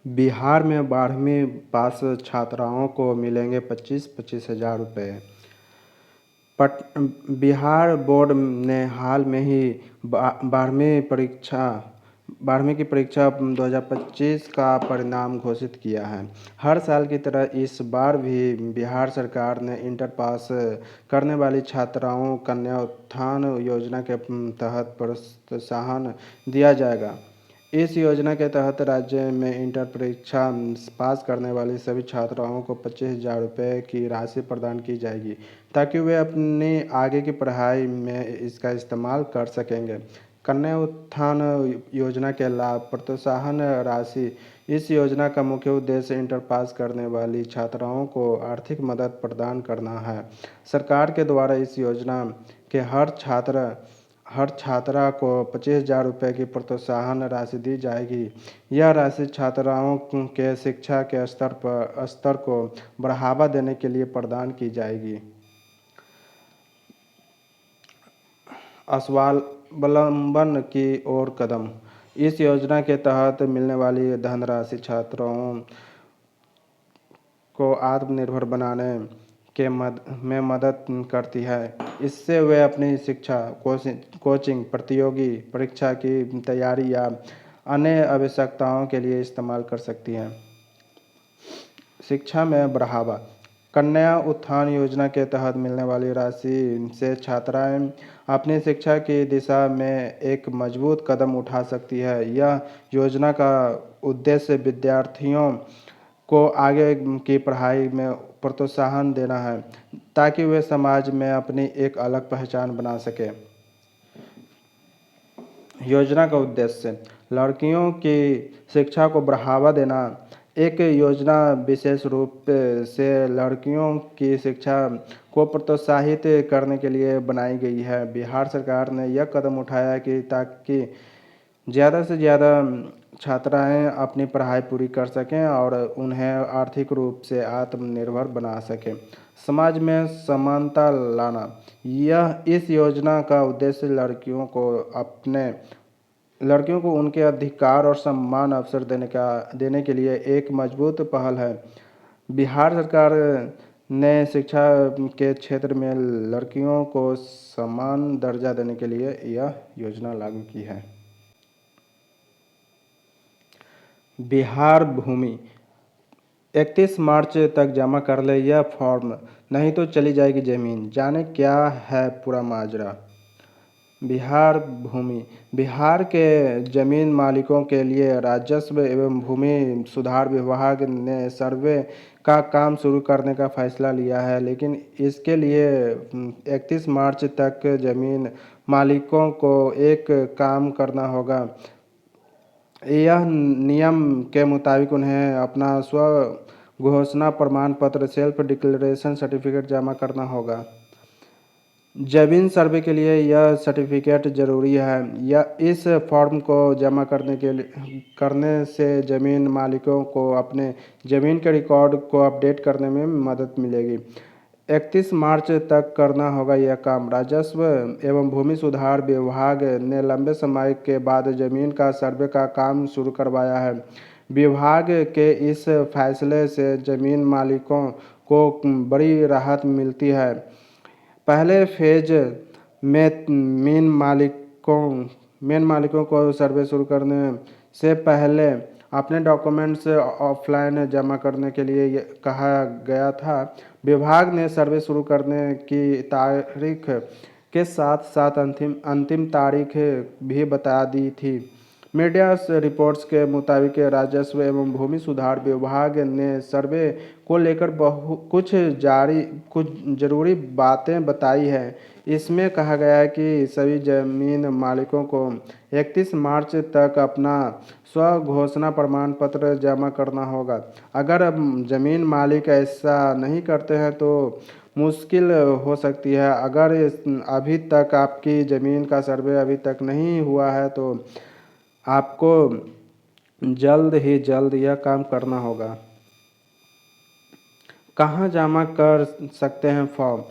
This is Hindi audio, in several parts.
बिहार में 12वीं पास छात्राओं को मिलेंगे 25-25 हज़ार रुपये। बिहार बोर्ड ने हाल में ही 12वीं की परीक्षा 2025 का परिणाम घोषित किया है। हर साल की तरह इस बार भी बिहार सरकार ने इंटर पास करने वाली छात्राओं कन्या उत्थान योजना के तहत प्रोत्साहन दिया जाएगा। इस योजना के तहत राज्य में इंटर परीक्षा पास करने वाली सभी छात्राओं को 25,000 रुपये की राशि प्रदान की जाएगी, ताकि वे अपनी आगे की पढ़ाई में इसका इस्तेमाल कर सकेंगे। कन्या उत्थान योजना के लाभ प्रोत्साहन राशि। इस योजना का मुख्य उद्देश्य इंटर पास करने वाली छात्राओं को आर्थिक मदद प्रदान करना है। सरकार के द्वारा इस योजना के हर छात्रा को 25,000 रुपये की प्रोत्साहन राशि दी जाएगी। यह राशि छात्राओं के शिक्षा के स्तर को बढ़ावा देने के लिए प्रदान की जाएगी। स्वावलंबन की ओर कदम। इस योजना के तहत मिलने वाली धनराशि छात्राओं को आत्मनिर्भर बनाने में मदद करती है। इससे वे अपनी शिक्षा, कोचिंग, प्रतियोगी परीक्षा की तैयारी या अन्य आवश्यकताओं के लिए इस्तेमाल कर सकती हैं। शिक्षा में बढ़ावा। कन्या उत्थान योजना के तहत मिलने वाली राशि से छात्राएं अपनी शिक्षा की दिशा में एक मजबूत कदम उठा सकती है। यह योजना का उद्देश्य विद्यार्थियों को आगे की पढ़ाई में प्रोत्साहन देना है, ताकि वे समाज में अपनी एक अलग पहचान बना सकें। योजना का उद्देश्य लड़कियों की शिक्षा को बढ़ावा देना। एक योजना विशेष रूप से लड़कियों की शिक्षा को प्रोत्साहित करने के लिए बनाई गई है। बिहार सरकार ने यह कदम उठाया कि ताकि ज़्यादा से ज़्यादा छात्राएं अपनी पढ़ाई पूरी कर सकें और उन्हें आर्थिक रूप से आत्मनिर्भर बना सकें। समाज में समानता लाना। इस योजना का उद्देश्य लड़कियों को उनके अधिकार और समान अवसर देने के लिए एक मजबूत पहल है। बिहार सरकार ने शिक्षा के क्षेत्र में लड़कियों को समान दर्जा देने के लिए यह योजना लागू की है। बिहार भूमि 31 मार्च तक जमा कर ले यह फॉर्म, नहीं तो चली जाएगी ज़मीन। जाने क्या है पूरा माजरा। बिहार भूमि। बिहार के जमीन मालिकों के लिए राजस्व एवं भूमि सुधार विभाग ने सर्वे का काम शुरू करने का फैसला लिया है, लेकिन इसके लिए 31 मार्च तक जमीन मालिकों को एक काम करना होगा। यह नियम के मुताबिक उन्हें अपना स्व घोषणा प्रमाण पत्र सेल्फ डिक्लेरेशन सर्टिफिकेट जमा करना होगा। जमीन सर्वे के लिए यह सर्टिफिकेट जरूरी है। इस फॉर्म को जमा करने से जमीन मालिकों को अपने जमीन के रिकॉर्ड को अपडेट करने में मदद मिलेगी। 31 मार्च तक करना होगा यह काम। राजस्व एवं भूमि सुधार विभाग ने लंबे समय के बाद जमीन का सर्वे का काम शुरू करवाया है। विभाग के इस फैसले से जमीन मालिकों को बड़ी राहत मिलती है। पहले फेज में मेन मालिकों को सर्वे शुरू करने से पहले अपने डॉक्यूमेंट्स ऑफलाइन जमा करने के लिए कहा गया था। विभाग ने सर्वे शुरू करने की तारीख के साथ साथ अंतिम तारीख भी बता दी थी। मीडिया रिपोर्ट्स के मुताबिक राजस्व एवं भूमि सुधार विभाग ने सर्वे को लेकर कुछ जरूरी बातें बताई है। इसमें कहा गया है कि सभी जमीन मालिकों को 31 मार्च तक अपना स्व घोषणा प्रमाण पत्र जमा करना होगा। अगर जमीन मालिक ऐसा नहीं करते हैं तो मुश्किल हो सकती है। अगर अभी तक आपकी ज़मीन का सर्वे अभी तक नहीं हुआ है तो आपको जल्द ही जल्द यह काम करना होगा। कहाँ जमा कर सकते हैं फॉर्म।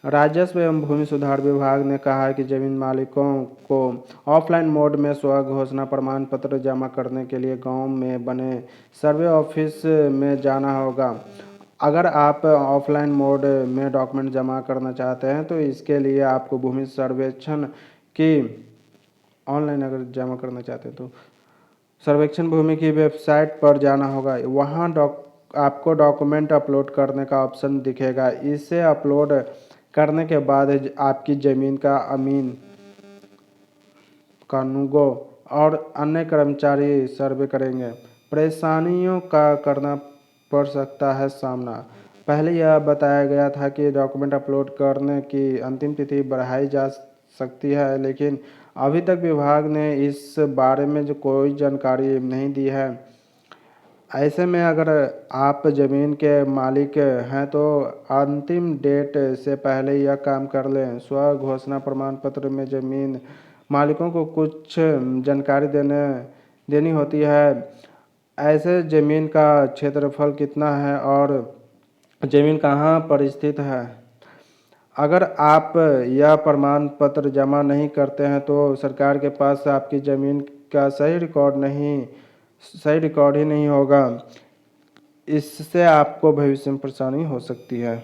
राजस्व एवं भूमि सुधार विभाग ने कहा है कि जमीन मालिकों को ऑफलाइन मोड में स्व घोषणा प्रमाण पत्र जमा करने के लिए गांव में बने सर्वे ऑफिस में जाना होगा। अगर आप ऑफलाइन मोड में डॉक्यूमेंट जमा करना चाहते हैं तो इसके लिए आपको भूमि सर्वेक्षण की ऑनलाइन अगर जमा करना चाहते हैं तो सर्वेक्षण भूमि की वेबसाइट पर जाना होगा। वहाँ आपको डॉक्यूमेंट अपलोड करने का ऑप्शन दिखेगा। इसे अपलोड करने के बाद आपकी ज़मीन का अमीन, कानूगो और अन्य कर्मचारी सर्वे करेंगे। परेशानियों का करना पड़ सकता है सामना। पहले यह बताया गया था कि डॉक्यूमेंट अपलोड करने की अंतिम तिथि बढ़ाई जा सकती है, लेकिन अभी तक विभाग ने इस बारे में जो कोई जानकारी नहीं दी है। ऐसे में अगर आप ज़मीन के मालिक हैं तो अंतिम डेट से पहले यह काम कर लें। स्व घोषणा प्रमाण पत्र में ज़मीन मालिकों को कुछ जानकारी देनी होती है। ऐसे ज़मीन का क्षेत्रफल कितना है और ज़मीन कहाँ पर स्थित है। अगर आप यह प्रमाण पत्र जमा नहीं करते हैं तो सरकार के पास आपकी ज़मीन का सही रिकॉर्ड ही नहीं होगा। इससे आपको भविष्य में परेशानी हो सकती है।